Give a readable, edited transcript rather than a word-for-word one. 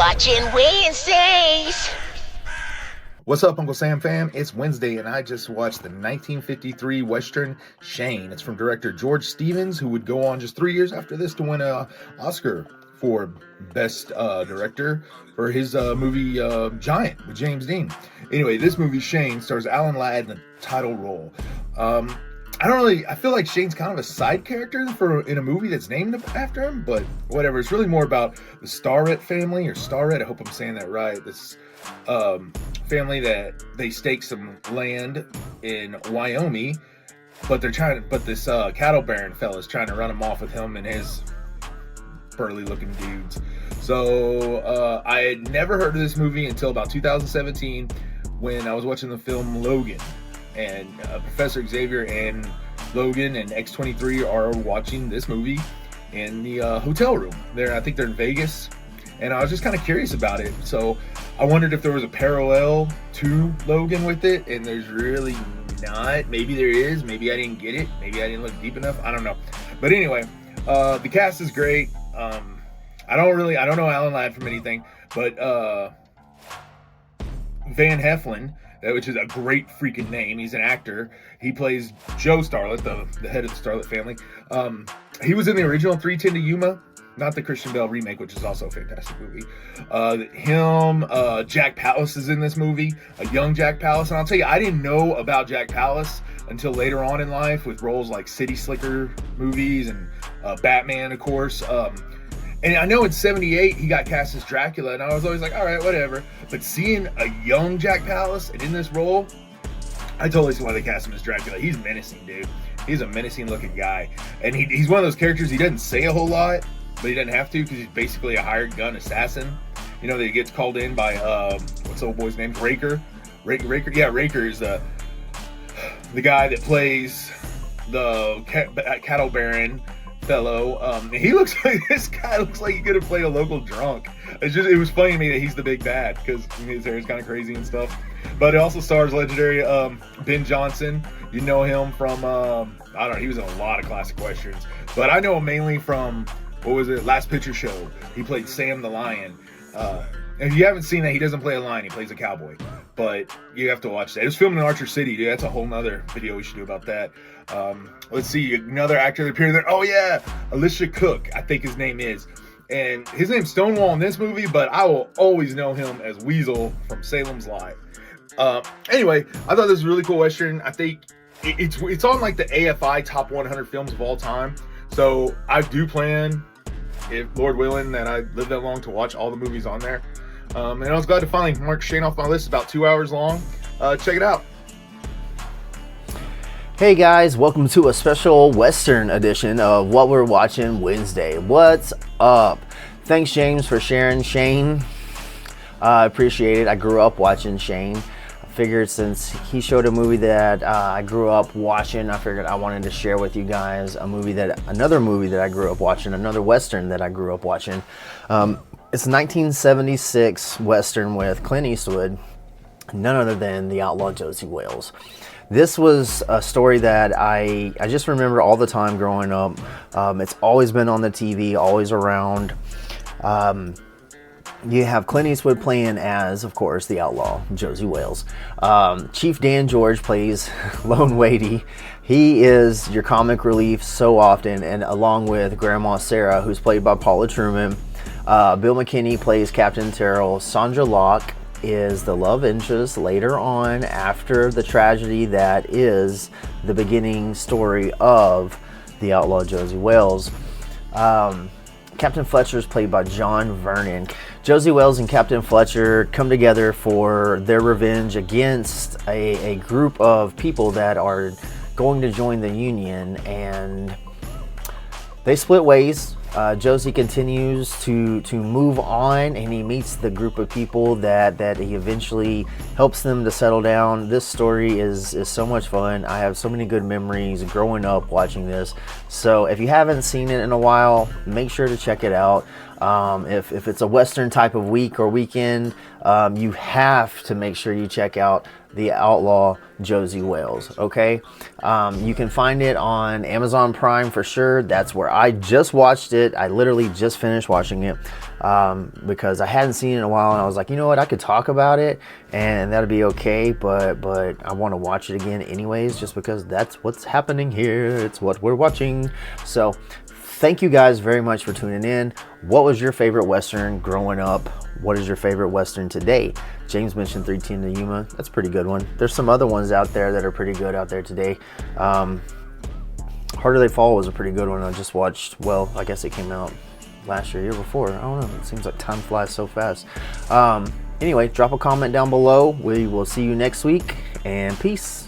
Watchin Wednesdays. What's up, Uncle Sam fam? It's Wednesday, and I just watched the 1953 Western Shane. It's from director George Stevens, who would go on just 3 years after this to win an Oscar for Best Director for his movie Giant with James Dean. Anyway, this movie, Shane, stars Alan Ladd in the title role. I feel like Shane's kind of a side character in a movie that's named after him, but whatever. It's really more about the Starrett family, or Starrett, I hope I'm saying that right. This family that they stake some land in Wyoming, but this cattle baron fella's trying to run him off with him and his burly looking dudes. So I had never heard of this movie until about 2017 when I was watching the film Logan. And Professor Xavier and Logan and X-23 are watching this movie in the hotel room. I think they're in Vegas, and I was just kind of curious about it. So I wondered if there was a parallel to Logan with it, and there's really not. Maybe there is. Maybe I didn't get it. Maybe I didn't look deep enough. I don't know. But anyway, the cast is great. I don't know Alan Ladd from anything, but Van Heflin, which is a great freaking name. He's an actor. He plays Joe Starlett, the head of the Starlett family. He was in the original 3:10 to Yuma, not the Christian Bale remake, which is also a fantastic movie. Jack Palance is in this movie, a young Jack Palance. And I'll tell you, I didn't know about Jack Palance until later on in life with roles like City Slicker movies and Batman, of course. And I know in 78 he got cast as Dracula, and I was always like, all right, whatever. But seeing a young Jack Palance and in this role, I totally see why they cast him as Dracula. He's menacing, dude. He's a menacing looking guy. And he's one of those characters, he doesn't say a whole lot, but he doesn't have to because he's basically a hired gun assassin. You know, that he gets called in by, what's the old boy's name? Raker? Raker? Yeah, Raker is the guy that plays the cattle baron fellow. This guy looks like he could have played a local drunk. It was funny to me that he's the big bad because his hair is kind of crazy and stuff. But it also stars legendary Ben Johnson. You know him from I don't know, he was in a lot of classic westerns, but I know him mainly from Last Picture Show. He played Sam the Lion. If you haven't seen that, he doesn't play a lion, he plays a cowboy. But you have to watch that. It was filmed in Archer City, dude. That's a whole nother video we should do about that. Let's see, another actor that appeared there. Oh yeah, Alicia Cook, I think his name is. And his name's Stonewall in this movie, but I will always know him as Weasel from Salem's Lot. Anyway, I thought this was a really cool Western. I think it's on like the AFI top 100 films of all time. So I do plan, if Lord willing, that I live that long, to watch all the movies on there. And I was glad to finally mark Shane off my list. About 2 hours long. Check it out. Hey guys, welcome to a special Western edition of What We're Watching Wednesday. What's up? Thanks, James, for sharing Shane. I appreciate it. I grew up watching Shane. I figured since he showed a movie that I grew up watching, I figured I wanted to share with you guys another movie that I grew up watching, another Western that I grew up watching. It's a 1976 Western with Clint Eastwood, none other than the Outlaw Josey Wales. This was a story that I just remember all the time growing up. It's always been on the TV, always around. You have Clint Eastwood playing as, of course, the outlaw, Josey Wales. Chief Dan George plays Lone Wadey. He is your comic relief so often, and along with Grandma Sarah, who's played by Paula Truman. Bill McKinney plays Captain Terrell. Sandra Locke is the love interest later on after the tragedy that is the beginning story of the outlaw Josey Wales. Captain Fletcher is played by John Vernon. Josey Wales and Captain Fletcher come together for their revenge against a group of people that are going to join the Union, and they split ways. Josey continues to move on, and he meets the group of people that he eventually helps them to settle down. This story is so much fun. I have so many good memories growing up watching this. So if you haven't seen it in a while, make sure to check it out. If it's a Western type of week or weekend, you have to make sure you check out the Outlaw Josey Wales. Okay, you can find it on Amazon Prime for sure. That's where I just watched it. it. I literally just finished watching it because I hadn't seen it in a while, and I was like, you know what, I could talk about it and that'd be okay, but I want to watch it again anyways, just because that's what's happening here. It's what we're watching. So thank you guys very much for tuning in. What was your favorite Western growing up? What is your favorite Western today? James mentioned 310 to Yuma. That's a pretty good one. There's some other ones out there that are pretty good out there today. Harder They Fall was a pretty good one. I just watched, well, I guess it came out last year, year before. I don't know. It seems like time flies so fast. Anyway, drop a comment down below. We will see you next week, and peace.